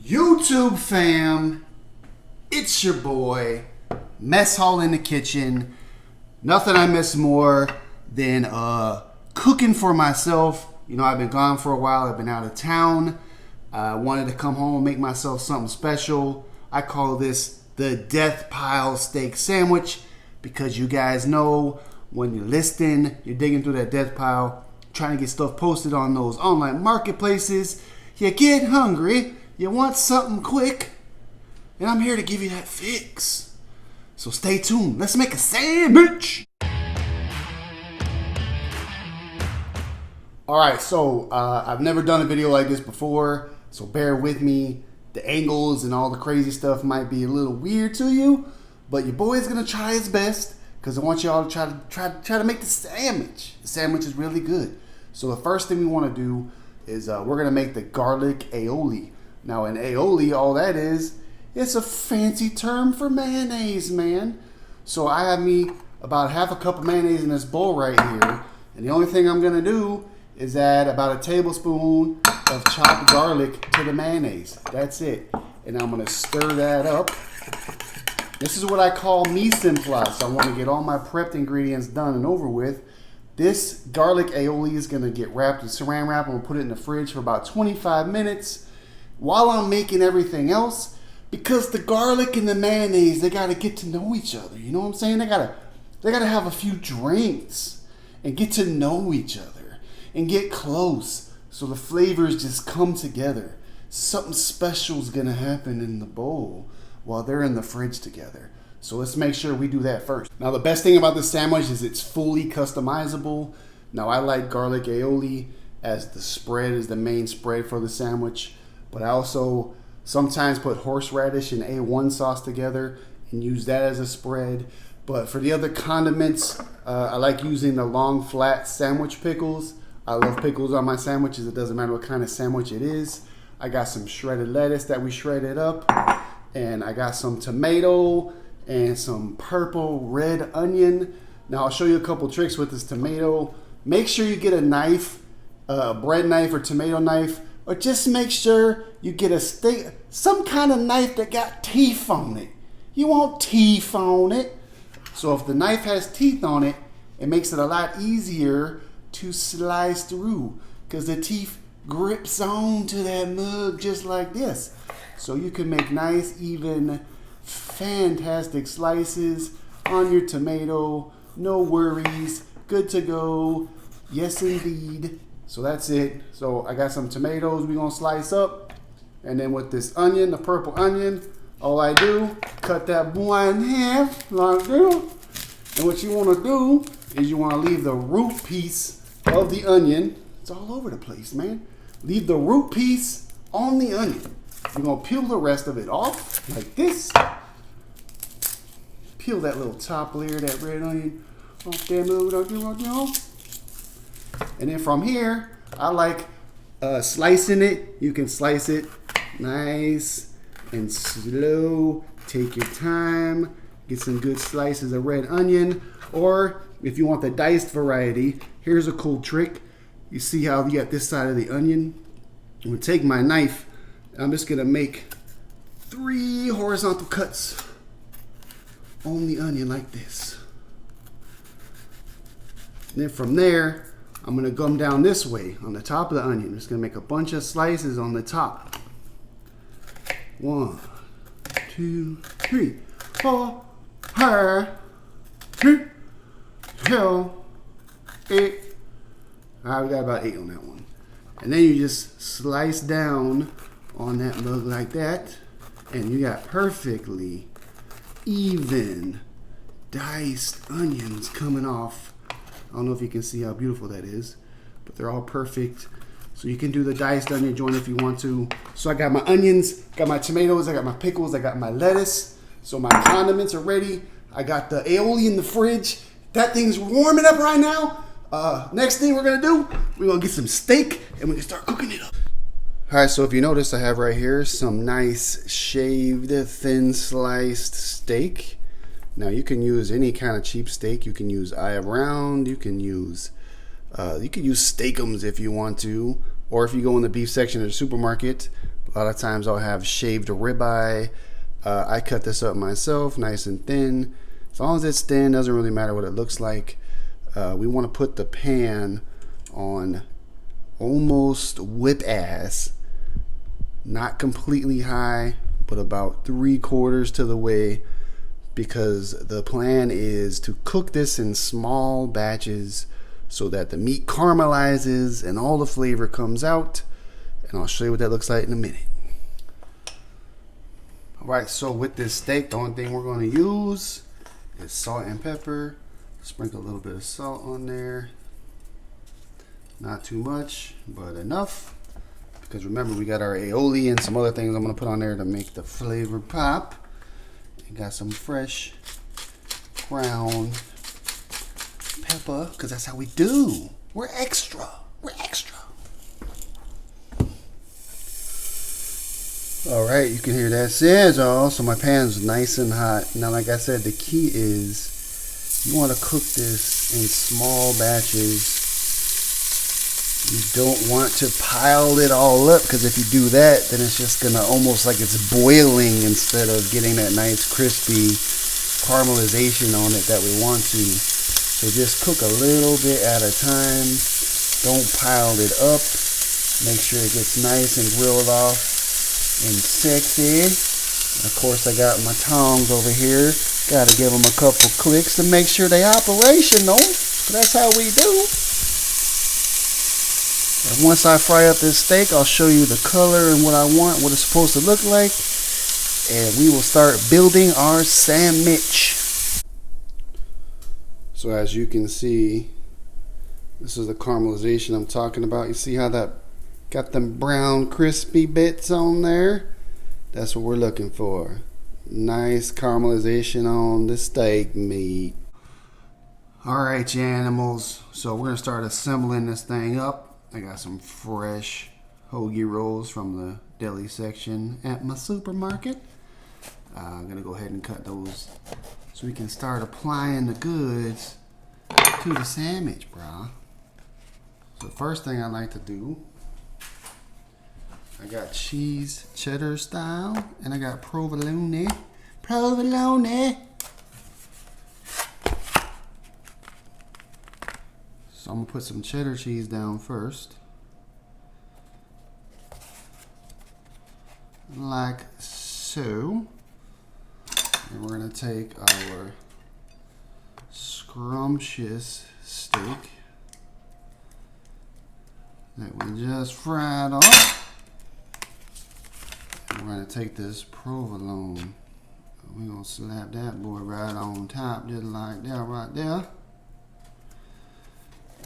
YouTube fam, it's your boy, Mess Hall in the Kitchen. Nothing I miss more than cooking for myself. You know, I've been gone for a while. I've been out of town. I wanted to come home and make myself something special. I call this the Death Pile Steak Sandwich because you guys know when you're listing, you're digging through that death pile, trying to get stuff posted on those online marketplaces. You get hungry. You want something quick, and I'm here to give you that fix. So stay tuned. Let's make a sandwich. Alright, so I've never done a video like this before, so bear with me. The angles and all the crazy stuff might be a little weird to you, but your boy's gonna try his best because I want y'all to try to make the sandwich. The sandwich is really good. So the first thing we want to do is we're gonna make the garlic aioli. Now an aioli, all that is, it's a fancy term for mayonnaise, man. So I have me about half a cup of mayonnaise in this bowl right here. And the only thing I'm gonna do is add about a tablespoon of chopped garlic to the mayonnaise. That's it. And I'm gonna stir that up. This is what I call mise en place. I wanna get all my prepped ingredients done and over with. This garlic aioli is gonna get wrapped in saran wrap. I'm gonna put it in the fridge for about 25 minutes. While I'm making everything else, because the garlic and the mayonnaise, they gotta get to know each other. You know what I'm saying? They gotta have a few drinks and get to know each other and get close so the flavors just come together. Something special is gonna happen in the bowl while they're in the fridge together. So let's make sure we do that first. Now the best thing about this sandwich is it's fully customizable. Now I like garlic aioli as the spread, as the main spread for the sandwich. But I also sometimes put horseradish and A1 sauce together and use that as a spread. But for the other condiments, I like using the long flat sandwich pickles. I love pickles on my sandwiches. It doesn't matter what kind of sandwich it is. I got some shredded lettuce that we shredded up. And I got some tomato and some purple red onion. Now I'll show you a couple tricks with this tomato. Make sure you get a knife, a bread knife or tomato knife. Or just make sure you get some kind of knife that got teeth on it. You want teeth on it. So if the knife has teeth on it, it makes it a lot easier to slice through because the teeth grips onto that mug just like this. So you can make nice, even, fantastic slices on your tomato. No worries. Good to go. Yes, indeed. So that's it. So I got some tomatoes we're gonna slice up. And then with this onion, the purple onion, all I do, cut that boy in half like this. And what you wanna do is you wanna leave the root piece of the onion. It's all over the place, man. Leave the root piece on the onion. You're gonna peel the rest of it off like this. Peel that little top layer, that red onion off there, and then from here, I like slicing it. You can slice it nice and slow. Take your time. Get some good slices of red onion. Or if you want the diced variety, here's a cool trick. You see how you got this side of the onion? I'm going to take my knife. I'm just going to make 3 horizontal cuts on the onion like this. And then from there, I'm gonna come down this way on the top of the onion. I'm just gonna make a bunch of slices on the top. 1, 2, 3, 4, 5, 6, 7, 8. All right, we got about 8 on that one. And then you just slice down on that mug like that, and you got perfectly even diced onions coming off. I don't know if you can see how beautiful that is, but they're all perfect. So you can do the diced onion joint if you want to. So I got my onions, got my tomatoes, I got my pickles, I got my lettuce. So my condiments are ready. I got the aioli in the fridge. That thing's warming up right now. Next thing we're gonna do, we're gonna get some steak and we can start cooking it up. All right, so if you notice, I have right here some nice shaved, thin sliced steak. Now you can use any kind of cheap steak. You can use eye of round. You can use steakums if you want to, or if you go in the beef section of the supermarket. A lot of times I'll have shaved ribeye. I cut this up myself, nice and thin. As long as it's thin, doesn't really matter what it looks like. We want to put the pan on almost whip ass, not completely high, but about 3/4 to the way, because the plan is to cook this in small batches so that the meat caramelizes and all the flavor comes out. And I'll show you what that looks like in a minute. Alright, so with this steak, the only thing we're going to use is salt and pepper. Sprinkle a little bit of salt on there. Not too much, but enough. Because remember, we got our aioli and some other things I'm going to put on there to make the flavor pop. And got some fresh ground pepper, because that's how we do. We're extra. We're extra. Alright, you can hear that sizzle. So my pan's nice and hot. Now, like I said, the key is you want to cook this in small batches. You don't want to pile it all up, because if you do that, then it's just going to almost like it's boiling instead of getting that nice crispy caramelization on it that we want to. So just cook a little bit at a time. Don't pile it up. Make sure it gets nice and grilled off and sexy. And of course, I got my tongs over here. Got to give them a couple clicks to make sure they operational. That's how we do. And once I fry up this steak, I'll show you the color and what I want, what it's supposed to look like. And we will start building our sandwich. So as you can see, this is the caramelization I'm talking about. You see how that got them brown crispy bits on there? That's what we're looking for. Nice caramelization on the steak meat. Alright, you animals. So we're going to start assembling this thing up. I got some fresh hoagie rolls from the deli section at my supermarket. I'm going to go ahead and cut those so we can start applying the goods to the sandwich, bro. So the first thing I like to do, I got cheese cheddar style, and I got provolone. Provolone. So I'm going to put some cheddar cheese down first. Like so. And we're going to take our scrumptious steak that we just fried off. And we're going to take this provolone. We're going to slap that boy right on top, just like that right there.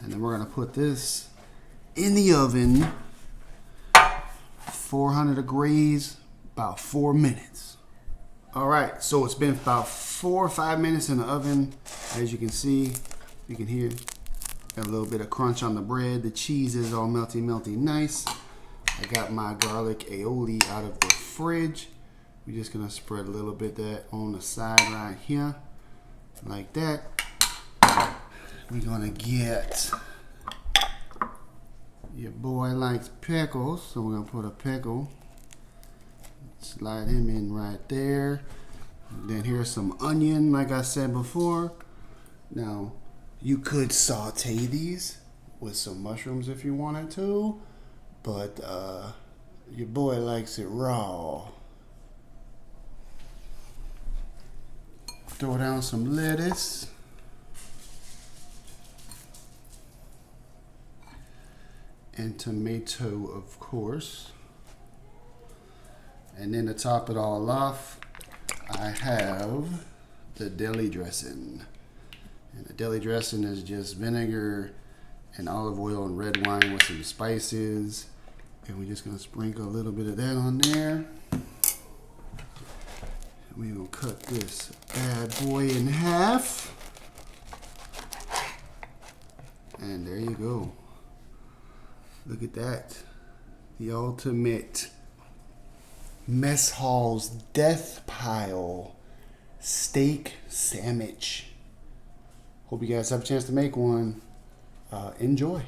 And then we're going to put this in the oven, 400 degrees, about 4 minutes. Alright, so it's been about 4 or 5 minutes in the oven. As you can see, you can hear got a little bit of crunch on the bread. The cheese is all melty, nice. I got my garlic aioli out of the fridge. We're just going to spread a little bit of that on the side right here, like that. We're gonna get, your boy likes pickles, so we're gonna put a pickle, slide him in right there. And then here's some onion, like I said before. Now, you could saute these with some mushrooms if you wanted to, but your boy likes it raw. Throw down some lettuce. And tomato, of course. And then to top it all off, I have the deli dressing. And the deli dressing is just vinegar and olive oil and red wine with some spices. And we're just gonna sprinkle a little bit of that on there. And we're gonna cut this bad boy in half. And there you go. Look at that. The ultimate mess hall's death pile steak sandwich. Hope you guys have a chance to make one. Enjoy.